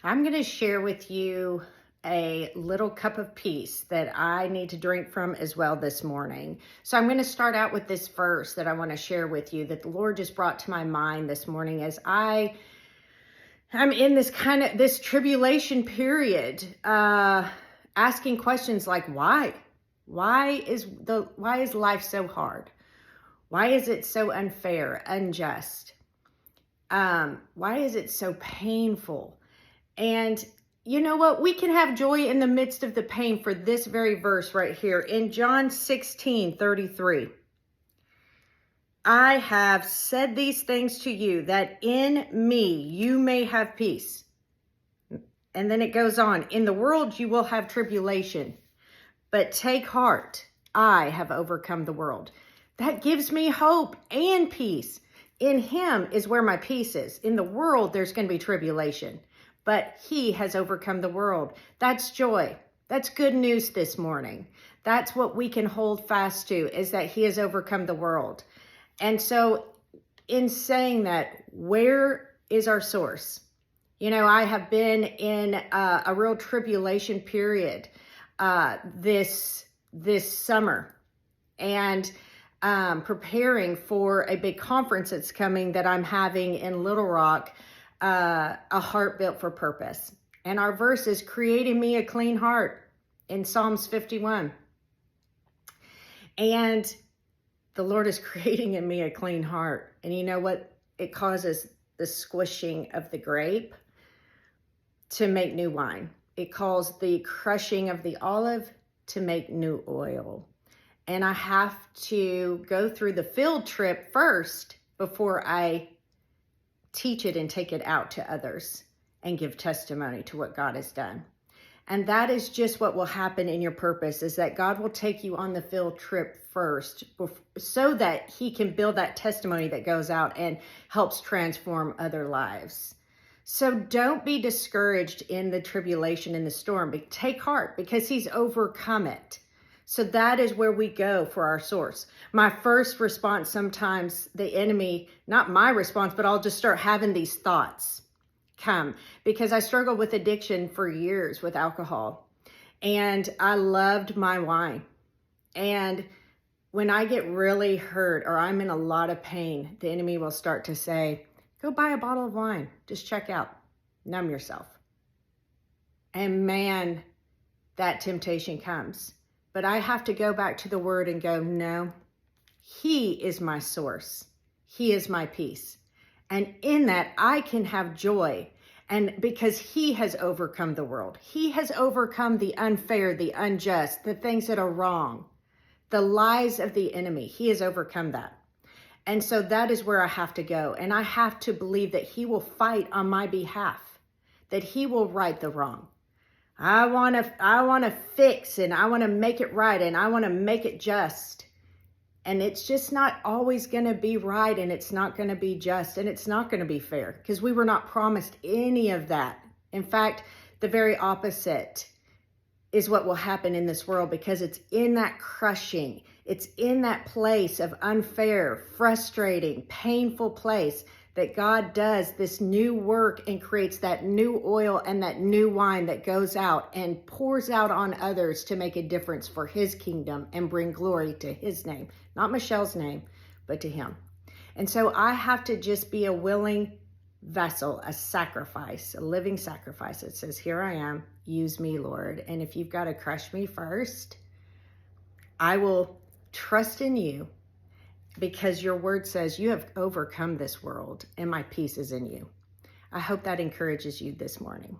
I'm going to share with you a little cup of peace that I need to drink from as well this morning. So I'm going to start out with this verse that I want to share with you that the Lord just brought to my mind this morning as I'm in this tribulation period, asking questions like why? Why is life so hard? Why is it so unfair, unjust? Why is it so painful? And you know what? We can have joy in the midst of the pain for this very verse right here in John 16:33. I have said these things to you that in me you may have peace. And then it goes on, in the world you will have tribulation, but take heart, I have overcome the world. That gives me hope and peace. In him is where my peace is. In the world, there's going to be tribulation, but he has overcome the world. That's joy. That's good news this morning. That's what we can hold fast to, is that he has overcome the world. And so in saying that, where is our source? You know, I have been in a real tribulation period this summer, and preparing for a big conference that's coming that I'm having in Little Rock, a heart built for purpose. And our verse is creating me a clean heart in Psalms 51. And the Lord is creating in me a clean heart. And you know what? It causes the squishing of the grape to make new wine. It calls the crushing of the olive to make new oil. And I have to go through the field trip first before I teach it and take it out to others and give testimony to what God has done. And that is just what will happen in your purpose, is that God will take you on the field trip first so that he can build that testimony that goes out and helps transform other lives. So don't be discouraged in the tribulation, in the storm, but take heart because he's overcome it. So that is where we go for our source. My first response, sometimes the enemy, not my response, but I'll just start having these thoughts come because I struggled with addiction for years with alcohol, and I loved my wine. And when I get really hurt or I'm in a lot of pain, the enemy will start to say, go buy a bottle of wine, just check out, numb yourself. And man, that temptation comes. But I have to go back to the word and go, no, he is my source. He is my peace. And in that, I can have joy. And because he has overcome the world, he has overcome the unfair, the unjust, the things that are wrong, the lies of the enemy. He has overcome that. And so that is where I have to go. And I have to believe that he will fight on my behalf, that he will right the wrong. I want to fix, and I want to make it right, and I want to make it just. And it's just not always going to be right, and it's not going to be just, and it's not going to be fair, because we were not promised any of that. In fact, the very opposite is what will happen in this world, because it's in that crushing, it's in that place of unfair, frustrating, painful place that God does this new work and creates that new oil and that new wine that goes out and pours out on others to make a difference for his kingdom and bring glory to his name, not Michelle's name, but to him. And so I have to just be a willing vessel, a sacrifice, a living sacrifice. It says, here I am, use me, Lord. And if you've got to crush me first, I will trust in you, because your word says you have overcome this world and my peace is in you. I hope that encourages you this morning.